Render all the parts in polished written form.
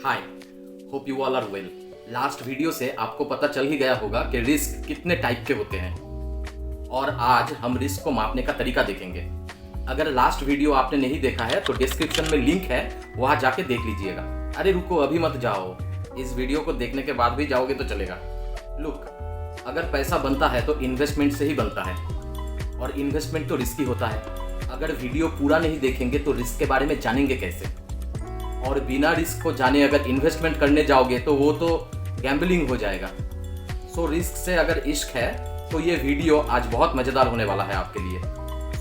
Hi, hope you all are well. Last video से आपको पता चल ही गया होगा कि रिस्क कितने टाइप के होते हैं और आज हम रिस्क को मापने का तरीका देखेंगे। अगर लास्ट वीडियो आपने नहीं देखा है तो डिस्क्रिप्शन में लिंक है, वहां जाके देख लीजिएगा। अरे रुको, अभी मत जाओ, इस वीडियो को देखने के बाद भी जाओगे तो चलेगा। लुक, अगर पैसा बनता है तो इन्वेस्टमेंट से ही बनता है और इन्वेस्टमेंट तो रिस्की होता है। अगर वीडियो पूरा नहीं देखेंगे तो रिस्क के बारे में जानेंगे कैसे, और बिना रिस्क को जाने अगर इन्वेस्टमेंट करने जाओगे तो वो तो गैम्बलिंग हो जाएगा। सो रिस्क से अगर इश्क है तो ये वीडियो आज बहुत मज़ेदार होने वाला है आपके लिए।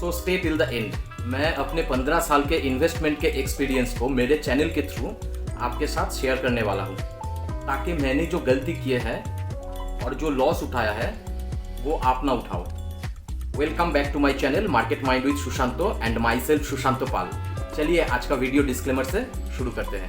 So stay till the end. मैं अपने 15 साल के इन्वेस्टमेंट के एक्सपीरियंस को मेरे चैनल के थ्रू आपके साथ शेयर करने वाला हूँ, ताकि मैंने जो गलती किए हैं और जो लॉस उठाया है वो आप ना उठाओ। Welcome back to my channel market mind with Sushanto and myself Sushanto Pal. चलिए आज का वीडियो डिस्क्लेमर से शुरू करते हैं।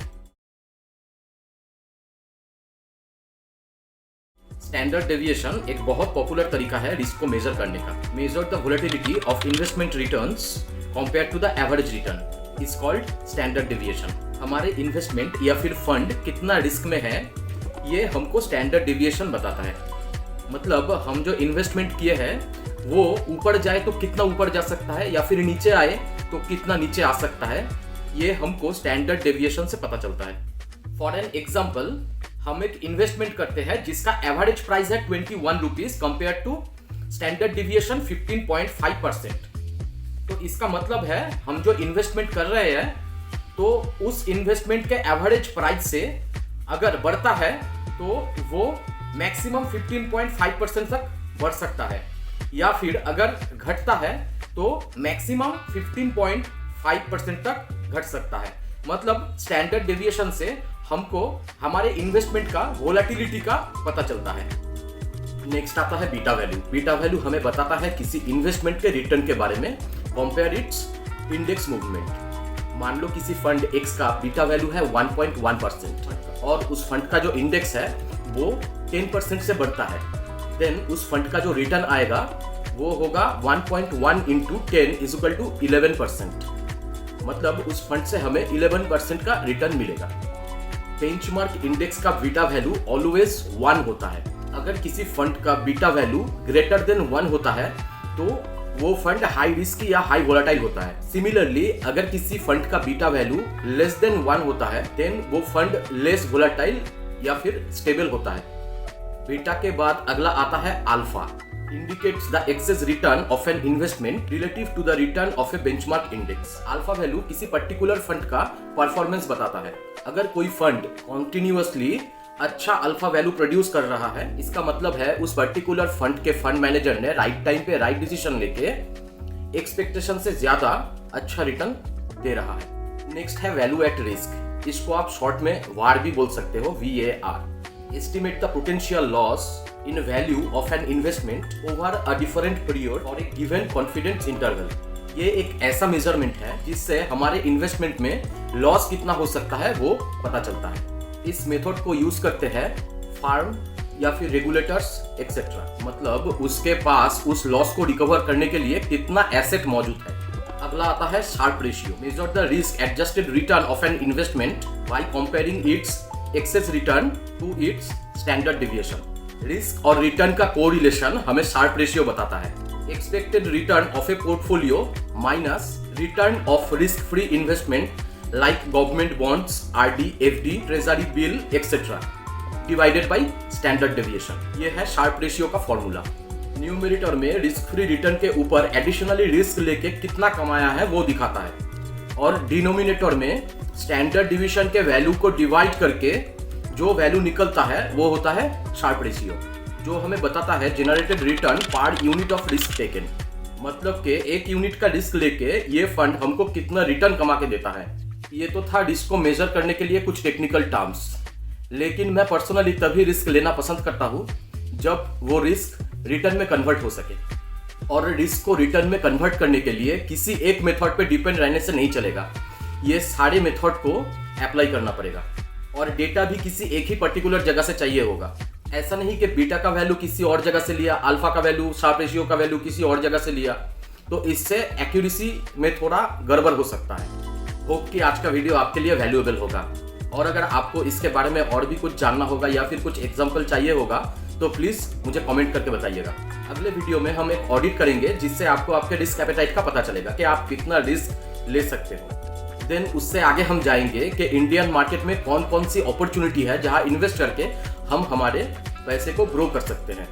स्टैंडर्ड डेविएशन एक बहुत पॉपुलर तरीका है रिस्क को मेजर करने का। Measure the volatility of investment returns compare to the average return is called standard deviation. हमारे इन्वेस्टमेंट या फिर फंड कितना रिस्क में है ये हमको स्टैंडर्ड डेविएशन बताता है। मतलब हम जो इन्वेस्टमेंट किए हैं वो ऊपर जाए तो कितना ऊपर जा सकता है या फिर नीचे आए तो कितना नीचे आ सकता है, ये हमको स्टैंडर्ड डेविएशन से पता चलता है। फॉर एन एग्जाम्पल, हम एक इन्वेस्टमेंट करते हैं जिसका एवरेज प्राइस है 21 rupees compare to standard deviation 15.5%। तो इसका मतलब है हम जो इन्वेस्टमेंट कर रहे हैं तो उस इन्वेस्टमेंट के एवरेज प्राइस से अगर बढ़ता है तो वो मैक्सिमम 15.5% तक बढ़ सकता है, या फिर अगर घटता है तो मैक्सिमम 15.5% तक घट सकता है। मतलब स्टैंडर्ड डेविएशन से हमको हमारे इन्वेस्टमेंट का वोलेटिलिटी का पता चलता है। नेक्स्ट आता है बीटा वैल्यू। बीटा वैल्यू हमें बताता है किसी इन्वेस्टमेंट के रिटर्न के बारे में कंपेयर इट्स इंडेक्स मूवमेंट। मान लो किसी फंड X का बीटा वैल्यू है 1.1% और उस फंड का जो इंडेक्स है वो 10% से बढ़ता है, देन उस फंड का जो रिटर्न आएगा वो होगा 1.1 इंटू 10 इज इक्वल टू 11%। मतलब उस फंड से हमें 11% का रिटर्न मिलेगा। बेंचमार्क इंडेक्स का बीटा वैल्यू ऑलवेज 1 होता है। अगर किसी फंड का बीटा वैल्यू ग्रेटर देन 1 होता है तो वो फंड हाई रिस्क या हाई वोलेटाइल होता है। सिमिलरली अगर किसी फंड का बीटा वैल्यू लेस देन 1 होता है देन वो फंड लेस वोलेटाइल या फिर स्टेबल होता है। बीटा के बाद अगला आता है alpha. indicates the excess return of an investment relative to the return of a benchmark index। Alpha value किसी पर्टिकुलर फंड का परफॉर्मेंस बताता है। अगर कोई फंड कॉन्टिन्यूअसली अच्छा अल्फा वैल्यू प्रोड्यूस कर रहा है, इसका मतलब है उस पर्टिकुलर फंड के फंड मैनेजर ने राइट टाइम पे राइट डिसीजन लेके एक्सपेक्टेशन से ज्यादा अच्छा रिटर्न दे रहा है। नेक्स्ट है वैल्यू एट रिस्क। इसको आप शॉर्ट में वार भी बोल सकते हो, VAR। Estimate the potential loss in value of an investment over a different period or a given confidence interval। ये एक ऐसा मेजरमेंट है जिससे हमारे इन्वेस्टमेंट में लॉस कितना हो सकता है वो पता चलता है। इस मेथड को यूज करते हैं फार्म या फिर रेगुलेटर्स एक्सेट्रा। मतलब उसके पास उस लॉस को रिकवर करने के लिए कितना एसेट मौजूद है। अगला आता है Sharpe ratio. Measure the risk adjusted return of an investment by comparing its excess return to its standard deviation. Risk और रिटर्न का कोरिलेशन हमें शार्प रेशियो बताता है। Expected return of a portfolio minus return of risk free investment like government bonds, RD, FD, treasury bill etcetera divided by standard deviation. ये है Sharpe ratio का formula. Numerator में risk free return के ऊपर additionally risk लेके कितना कमाया है वो दिखाता है, और डिनोमिनेटर में स्टैंडर्ड डिवीजन के वैल्यू को डिवाइड करके जो वैल्यू निकलता है वो होता है शार्प रेशियो, जो हमें बताता है generated return per unit of risk taken. मतलब के एक यूनिट का रिस्क लेके ये फंड हमको कितना रिटर्न कमा के देता है। ये तो था रिस्क को मेजर करने के लिए कुछ टेक्निकल टर्म्स, लेकिन मैं पर्सनली तभी रिस्क लेना पसंद करता हूँ जब वो रिस्क रिटर्न में कन्वर्ट हो सके। और रिस्क को रिटर्न में कन्वर्ट करने के लिए किसी एक मेथड पे डिपेंड रहने से नहीं चलेगा, ये सारे मेथड को अप्लाई करना पड़ेगा। और डेटा भी किसी एक ही पर्टिकुलर जगह से चाहिए होगा। ऐसा नहीं कि बीटा का वैल्यू किसी और जगह से लिया, अल्फा का वैल्यू, शार्प रेशियो का वैल्यू किसी और जगह से लिया, तो इससे एक्यूरेसी में थोड़ा गड़बड़ हो सकता है। होप कि आज का वीडियो आपके लिए वैल्यूएबल होगा। और अगर आपको इसके बारे में और भी कुछ जानना होगा या फिर कुछ एग्जाम्पल चाहिए होगा तो प्लीज़ मुझे कमेंट करके बताइएगा। अगले वीडियो में हम एक ऑडिट करेंगे जिससे आपको आपके रिस्क एपेटाइट का पता चलेगा कि आप कितना रिस्क ले सकते हो। देन उससे आगे हम जाएंगे कि इंडियन मार्केट में कौन कौन सी अपॉर्चुनिटी है जहां इन्वेस्ट करके हम हमारे पैसे को ग्रो कर सकते हैं।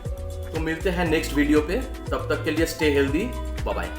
तो मिलते हैं नेक्स्ट वीडियो पे, तब तक के लिए स्टे हेल्दी, बाय बाय।